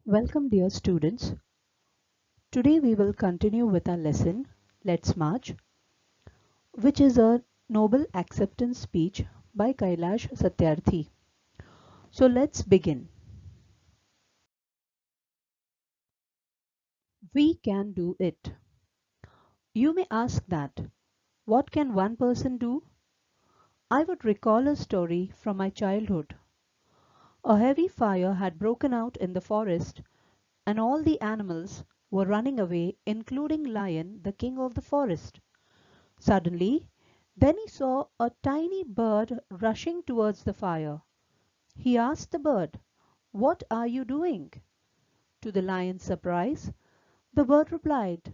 Welcome, dear students. Today we will continue with our lesson, Let's March, which is a Nobel acceptance speech by Kailash Satyarthi. So let's begin. We can do it. You may ask that, what can one person do? I would recall a story from my childhood. A heavy fire had broken out in the forest, and all the animals were running away, including Lion, the king of the forest. Suddenly, then he saw a tiny bird rushing towards the fire. He asked the bird, "What are you doing?" To the lion's surprise, the bird replied,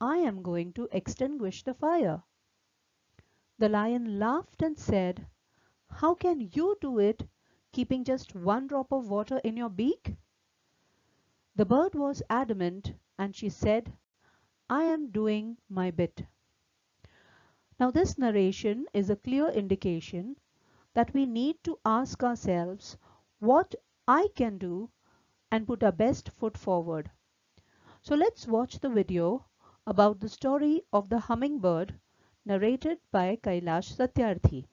"I am going to extinguish the fire." The lion laughed and said, "How can you do it, keeping just one drop of water in your beak?" The bird was adamant, and she said, "I am doing my bit." Now, this narration is a clear indication that we need to ask ourselves what I can do and put our best foot forward. So let's watch the video about the story of the hummingbird narrated by Kailash Satyarthi.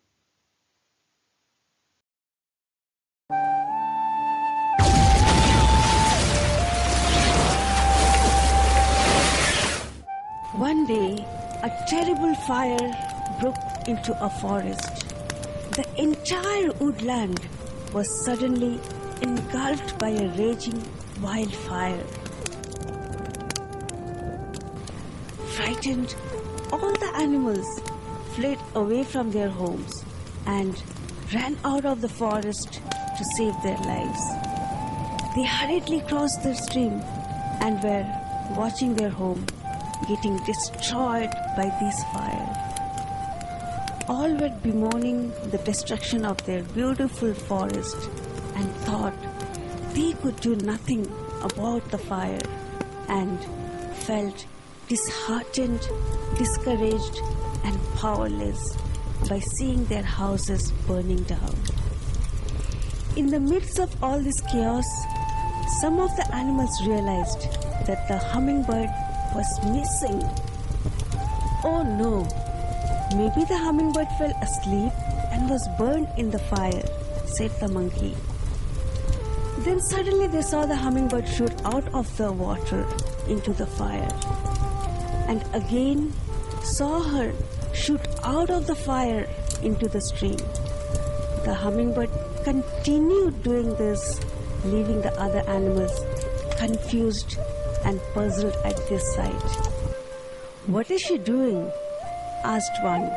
One day, a terrible fire broke into a forest. The entire woodland was suddenly engulfed by a raging wildfire. Frightened, all the animals fled away from their homes and ran out of the forest to save their lives. They hurriedly crossed the stream and were watching their home getting destroyed by this fire. All were bemoaning the destruction of their beautiful forest and thought they could do nothing about the fire and felt disheartened, discouraged, and powerless by seeing their houses burning down. In the midst of all this chaos, some of the animals realized that the hummingbird was missing. Oh no! Maybe the hummingbird fell asleep and was burned in the fire, said the monkey. Then suddenly they saw the hummingbird shoot out of the water into the fire, and again saw her shoot out of the fire into the stream. The hummingbird continued doing this, leaving the other animals confused and puzzled at this sight. "What is she doing?" asked one.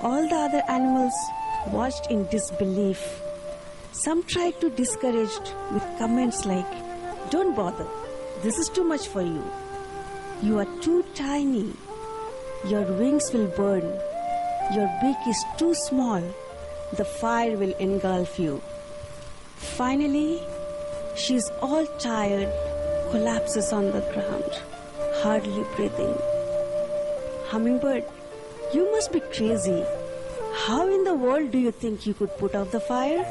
All the other animals watched in disbelief. Some tried to discourage with comments like, "Don't bother, this is too much for you. You are too tiny. Your wings will burn. Your beak is too small. The fire will engulf you." Finally, she is all tired, collapses on the ground, hardly breathing. "Hummingbird, you must be crazy. How in the world do you think you could put out the fire?"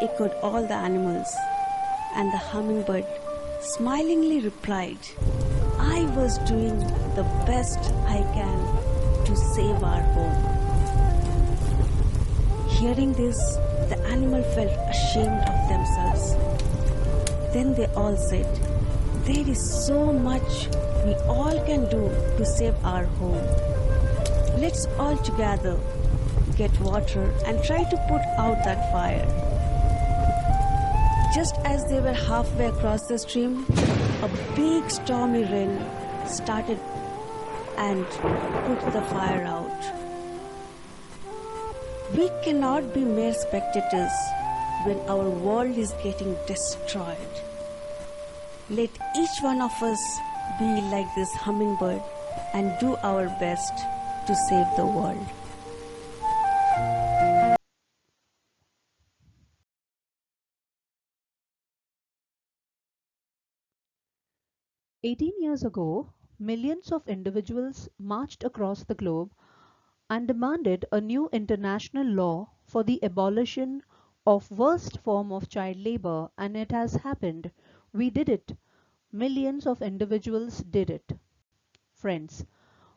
echoed all the animals, and the hummingbird smilingly replied, "I was doing the best I can to save our home." Hearing this, the animal felt ashamed of themselves. Then they all said, "There is so much we all can do to save our home. Let's all together get water and try to put out that fire." Just as they were halfway across the stream, a big stormy rain started and put the fire out. We cannot be mere spectators when our world is getting destroyed. Let each one of us be like this hummingbird and do our best to save the world. "18 years ago, millions of individuals marched across the globe and demanded a new international law for the abolition of worst form of child labor, and it has happened We did it. Millions of individuals did it. Friends,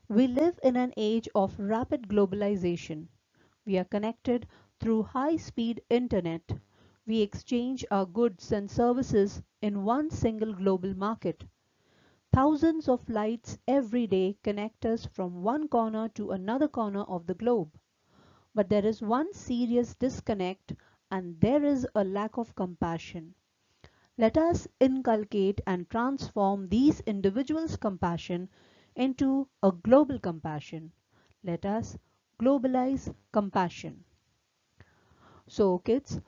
we live in an age of rapid globalization. We are connected through high-speed internet. We exchange our goods and services in one single global market. Thousands of flights every day connect us from one corner to another corner of the globe. But there is one serious disconnect, and there is a lack of compassion. Let us inculcate and transform these individuals' compassion into a global compassion. Let us globalize compassion. So, kids,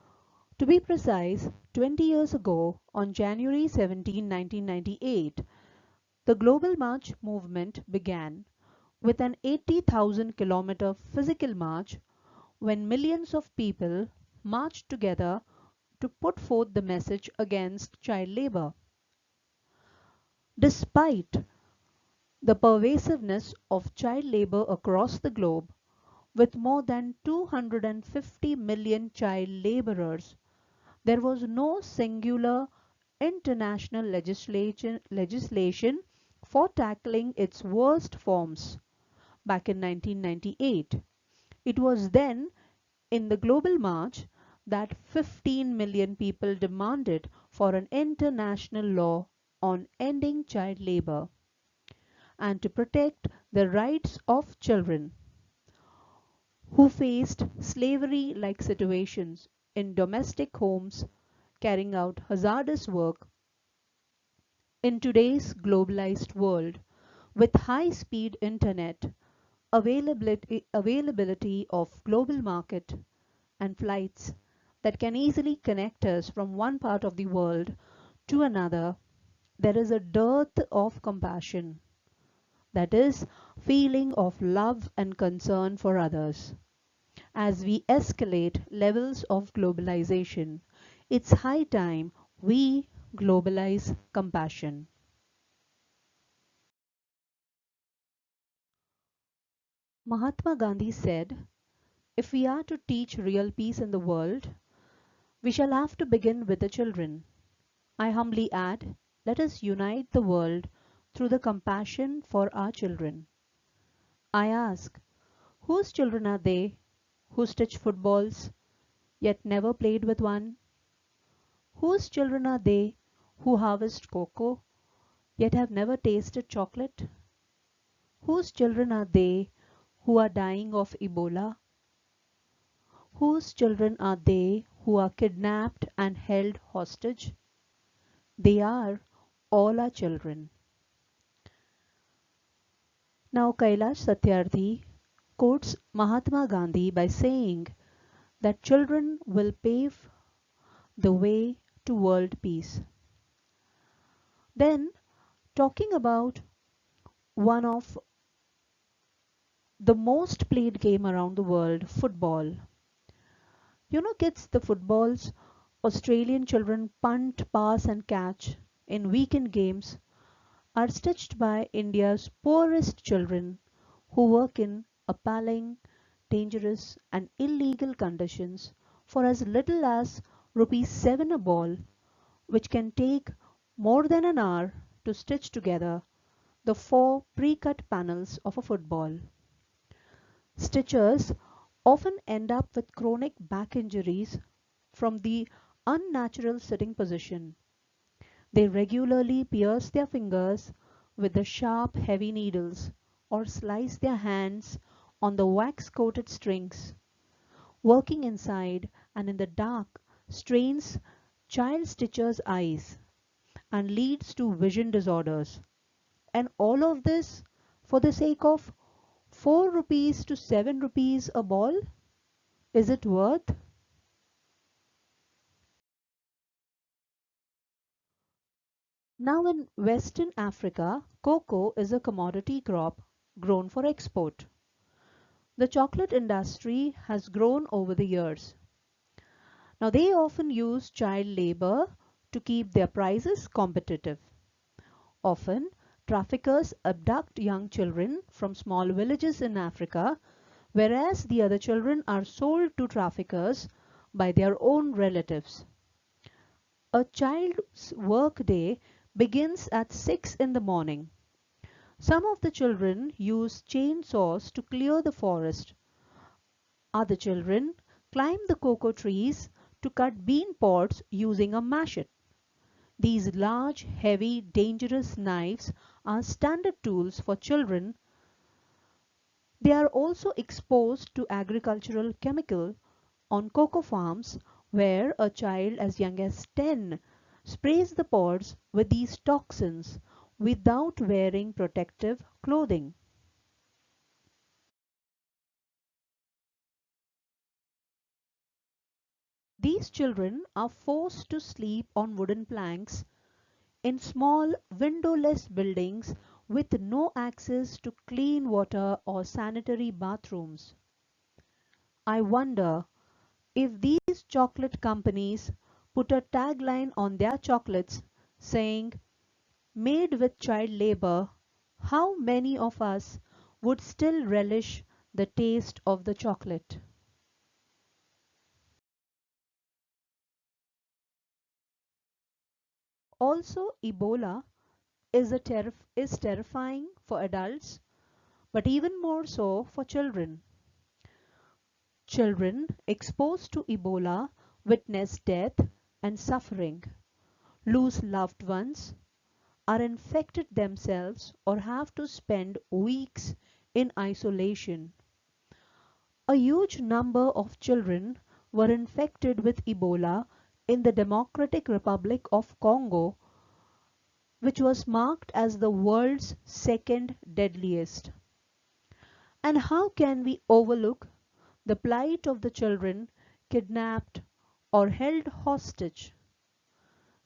to be precise, 20 years ago, on January 17, 1998, the Global March movement began with an 80,000-kilometer physical march when millions of people marched together to put forth the message against child labor. Despite the pervasiveness of child labor across the globe, with more than 250 million child laborers, there was no singular international legislation for tackling its worst forms back in 1998. It was then, in the Global March, that 15 million people demanded for an international law on ending child labor and to protect the rights of children who faced slavery-like situations in domestic homes carrying out hazardous work. In today's globalized world, with high-speed internet, availability of global market and flights that can easily connect us from one part of the world to another, there is a dearth of compassion. That is, feeling of love and concern for others. As we escalate levels of globalization, it's high time we globalize compassion. Mahatma Gandhi said, if we are to teach real peace in the world, we shall have to begin with the children. I humbly add, let us unite the world through the compassion for our children. I ask, whose children are they who stitch footballs yet never played with one? Whose children are they who harvest cocoa yet have never tasted chocolate? Whose children are they who are dying of Ebola? Whose children are they who are kidnapped and held hostage? They are all our children. Now Kailash Satyarthi quotes Mahatma Gandhi by saying that children will pave the way to world peace. Then, talking about one of the most played game around the world, football. You know, kids, the footballs Australian children punt, pass, and catch in weekend games are stitched by India's poorest children who work in appalling, dangerous, and illegal conditions for as little as rupees 7 a ball, which can take more than an hour to stitch together the four pre-cut panels of a football. Stitchers often end up with chronic back injuries from the unnatural sitting position. They regularly pierce their fingers with the sharp, heavy needles or slice their hands on the wax-coated strings. Working inside and in the dark strains child stitchers' eyes and leads to vision disorders. And all of this for the sake of 4 rupees to 7 rupees a ball? Is it worth? Now in Western Africa, cocoa is a commodity crop grown for export. The chocolate industry has grown over the years. Now they often use child labor to keep their prices competitive. Often, traffickers abduct young children from small villages in Africa, whereas the other children are sold to traffickers by their own relatives. A child's work day begins at 6 in the morning. Some of the children use chainsaws to clear the forest. Other children climb the cocoa trees to cut bean pods using a machete. These large, heavy, dangerous knives are standard tools for children. They are also exposed to agricultural chemical on cocoa farms where a child as young as 10 sprays the pods with these toxins without wearing protective clothing. These children are forced to sleep on wooden planks in small windowless buildings with no access to clean water or sanitary bathrooms. I wonder if these chocolate companies put a tagline on their chocolates saying, "Made with child labor," how many of us would still relish the taste of the chocolate? Also, Ebola is terrifying for adults, but even more so for children. Children exposed to Ebola witness death and suffering, lose loved ones, are infected themselves, or have to spend weeks in isolation. A huge number of children were infected with Ebola in the Democratic Republic of Congo, which was marked as the world's second deadliest. And how can we overlook the plight of the children kidnapped or held hostage?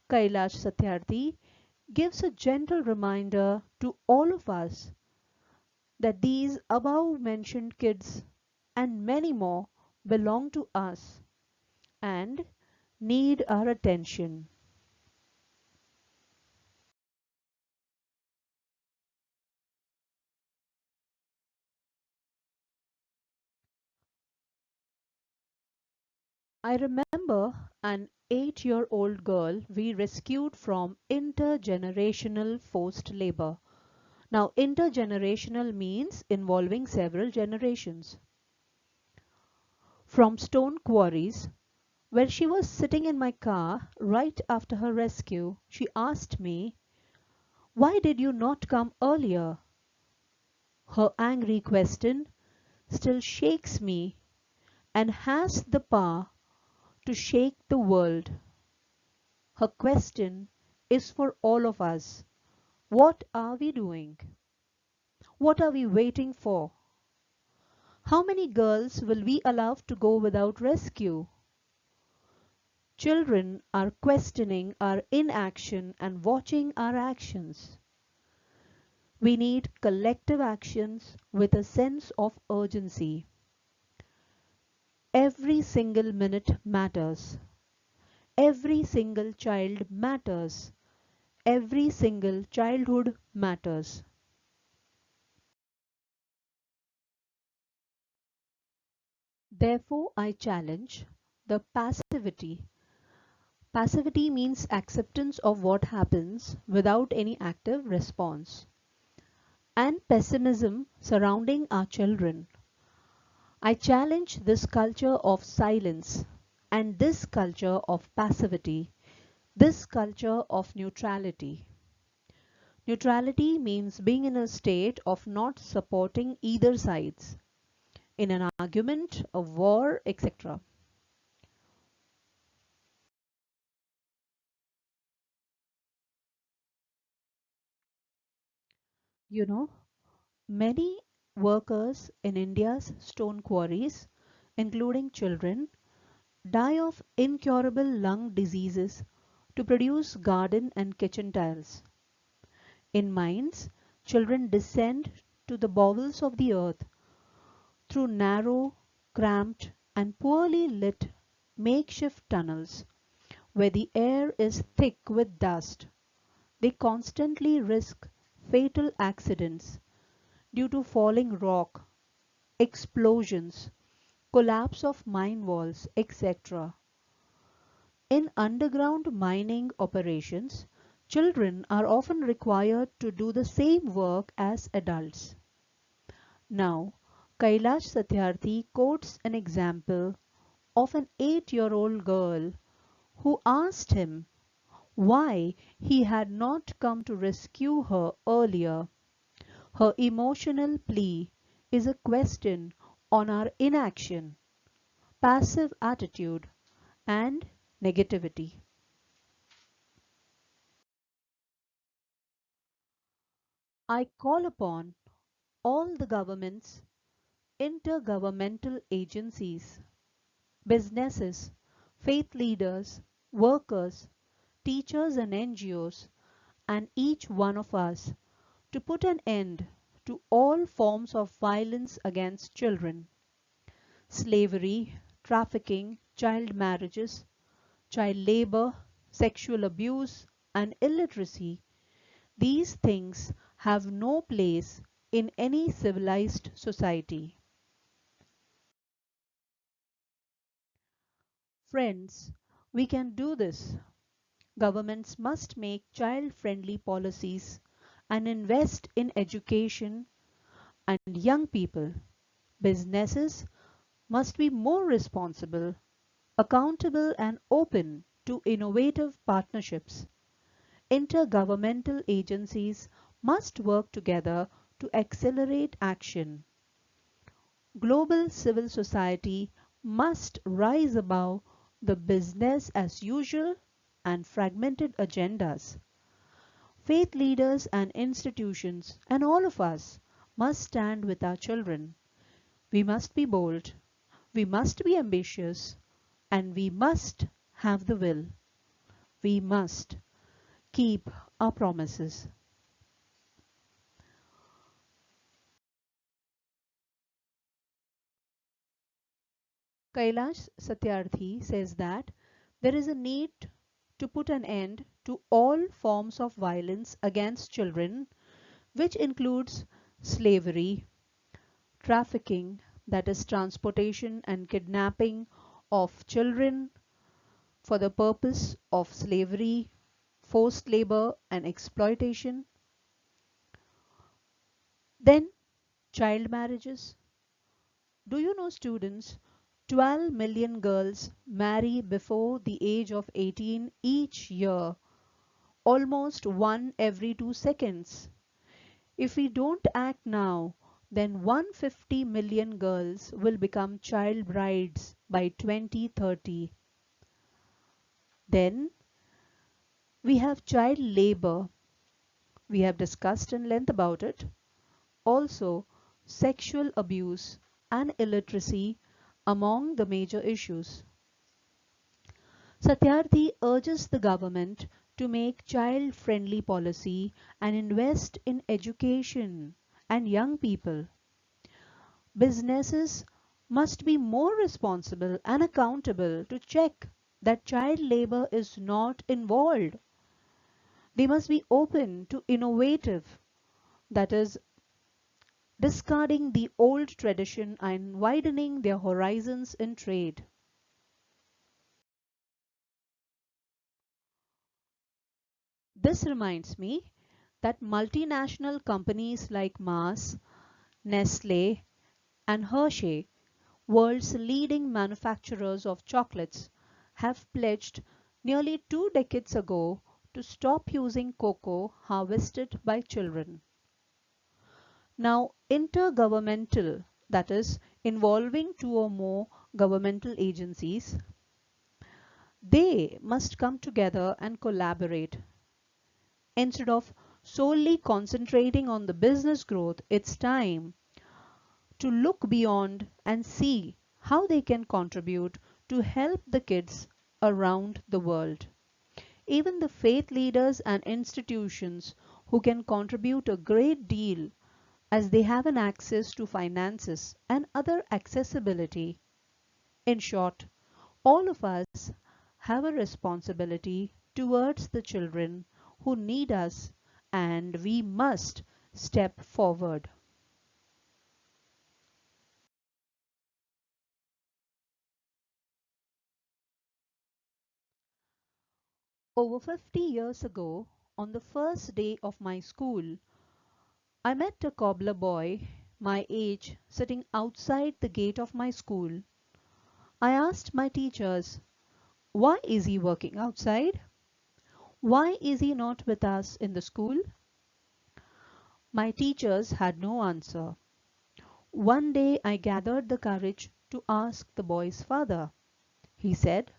Kailash Satyarthi gives a gentle reminder to all of us that these above mentioned kids and many more belong to us and need our attention. I remember an 8-year-old girl we rescued from intergenerational forced labor. Now, intergenerational means involving several generations. From stone quarries, where she was sitting in my car right after her rescue, she asked me, "Why did you not come earlier?" Her angry question still shakes me and has the power to shake the world. Her question is for all of us. What are we doing? What are we waiting for? How many girls will we allow to go without rescue? Children are questioning our inaction and watching our actions. We need collective actions with a sense of urgency. Every single minute matters. Every single child matters. Every single childhood matters. Therefore, I challenge the passivity. Passivity means acceptance of what happens without any active response, and pessimism surrounding our children. I challenge this culture of silence and this culture of passivity, this culture of neutrality. Neutrality means being in a state of not supporting either sides in an argument, a war, etc. You know, many workers in India's stone quarries, including children, die of incurable lung diseases to produce garden and kitchen tiles. In mines, children descend to the bowels of the earth through narrow, cramped, and poorly lit makeshift tunnels where the air is thick with dust. They constantly risk fatal accidents due to falling rock, explosions, collapse of mine walls, etc. In underground mining operations, children are often required to do the same work as adults. Now, Kailash Satyarthi quotes an example of an 8-year-old girl who asked him why he had not come to rescue her earlier. Her emotional plea is a question on our inaction, passive attitude, and negativity. I call upon all the governments, intergovernmental agencies, businesses, faith leaders, workers, teachers, and NGOs, and each one of us to put an end to all forms of violence against children. Slavery, trafficking, child marriages, child labor, sexual abuse, and illiteracy, these things have no place in any civilized society. Friends, we can do this. Governments must make child friendly policies and invest in education and young people. Businesses must be more responsible, accountable, and open to innovative partnerships. Intergovernmental agencies must work together to accelerate action. Global civil society must rise above the business as usual and fragmented agendas. Faith leaders and institutions and all of us must stand with our children. We must be bold, we must be ambitious, and we must have the will. We must keep our promises. Kailash Satyarthi says that there is a need to put an end to all forms of violence against children, which includes slavery, trafficking, that is, transportation and kidnapping of children for the purpose of slavery, forced labor, and exploitation. Then, child marriages. Do you know, students, 12 million girls marry before the age of 18 each year, almost one every 2 seconds. If we don't act now, then 150 million girls will become child brides by 2030. Then we have child labor. We have discussed in length about it. Also, sexual abuse and illiteracy among the major issues. Satyarthi urges the government to make child friendly policy and invest in education and young people. Businesses must be more responsible and accountable to check that child labor is not involved. They must be open to innovative, that is, discarding the old tradition and widening their horizons in trade. This reminds me that multinational companies like Mars, Nestle, and Hershey, world's leading manufacturers of chocolates, have pledged nearly 2 decades ago to stop using cocoa harvested by children. Now, intergovernmental, that is, involving two or more governmental agencies, they must come together and collaborate. Instead of solely concentrating on the business growth, it's time to look beyond and see how they can contribute to help the kids around the world. Even the faith leaders and institutions who can contribute a great deal as they have an access to finances and other accessibility. In short, all of us have a responsibility towards the children who need us, and we must step forward. Over 50 years ago, on the first day of my school, I met a cobbler boy my age sitting outside the gate of my school. I asked my teachers, why is he working outside? Why is he not with us in the school? My teachers had no answer. One day I gathered the courage to ask the boy's father. He said,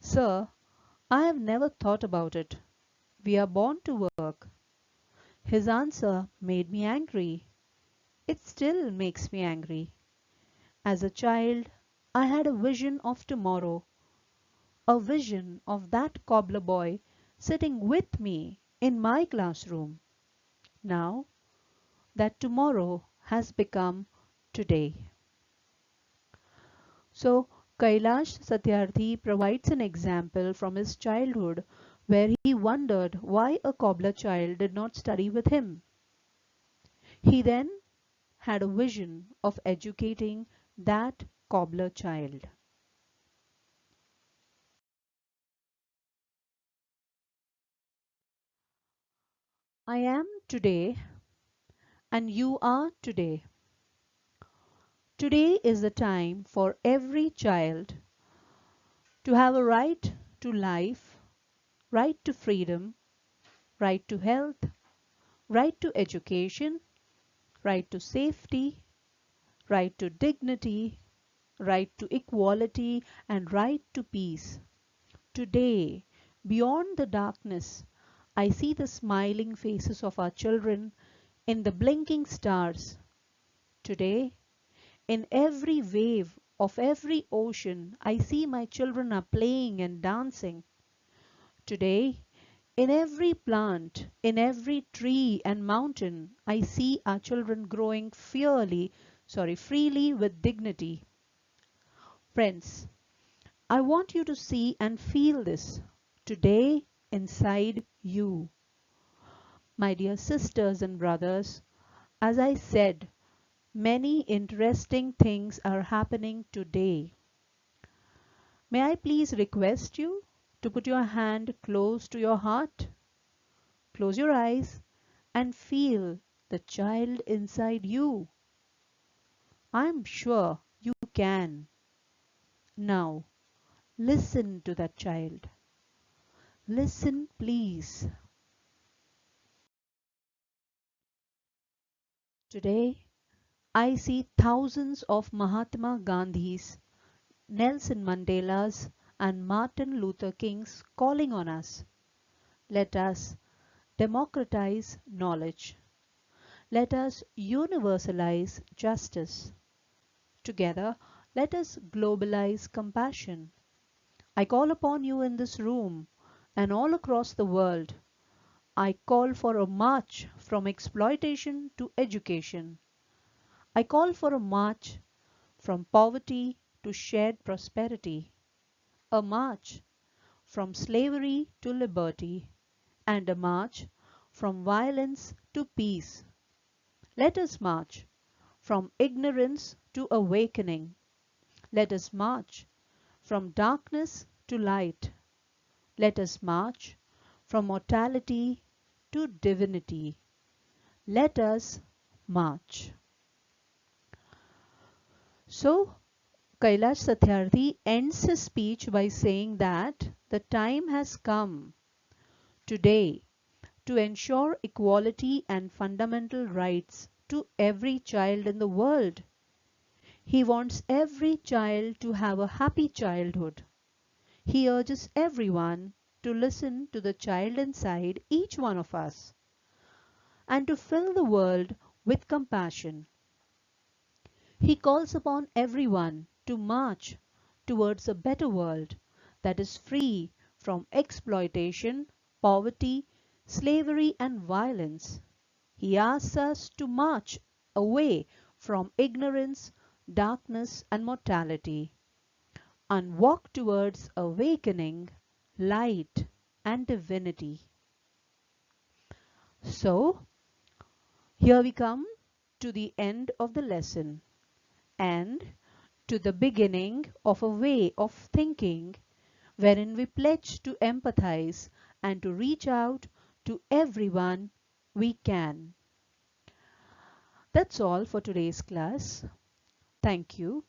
"Sir, I have never thought about it. We are born to work." His answer made me angry. It still makes me angry. As a child, I had a vision of tomorrow, a vision of that cobbler boy sitting with me in my classroom. Now, that tomorrow has become today. So, Kailash Satyarthi provides an example from his childhood where he wondered why a cobbler child did not study with him. He then had a vision of educating that cobbler child. I am today and you are today. Today is the time for every child to have a right to life, right to freedom, right to health, right to education, right to safety, right to dignity, right to equality, and right to peace. Today, beyond the darkness, I see the smiling faces of our children in the blinking stars. Today, in every wave of every ocean, I see my children are playing and dancing. Today, in every plant, in every tree and mountain, I see our children growing freely with dignity. Friends, I want you to see and feel this today inside you. My dear sisters and brothers, as I said, many interesting things are happening today. May I please request you to put your hand close to your heart, close your eyes, and feel the child inside you. I'm sure you can. Now, listen to that child. Listen, please. Today, I see thousands of Mahatma Gandhis, Nelson Mandelas, and Martin Luther Kings calling on us. Let us democratize knowledge. Let us universalize justice. Together, let us globalize compassion. I call upon you in this room and all across the world. I call for a march from exploitation to education. I call for a march from poverty to shared prosperity, a march from slavery to liberty, and a march from violence to peace. Let us march from ignorance to awakening. Let us march from darkness to light. Let us march from mortality to divinity. Let us march. So, Kailash Satyarthi ends his speech by saying that the time has come today to ensure equality and fundamental rights to every child in the world. He wants every child to have a happy childhood. He urges everyone to listen to the child inside each one of us and to fill the world with compassion. He calls upon everyone to march towards a better world that is free from exploitation, poverty, slavery, and violence. He asks us to march away from ignorance, darkness, and mortality and walk towards awakening, light, and divinity. So, here we come to the end of the lesson and to the beginning of a way of thinking wherein we pledge to empathize and to reach out to everyone we can. That's all for today's class. Thank you.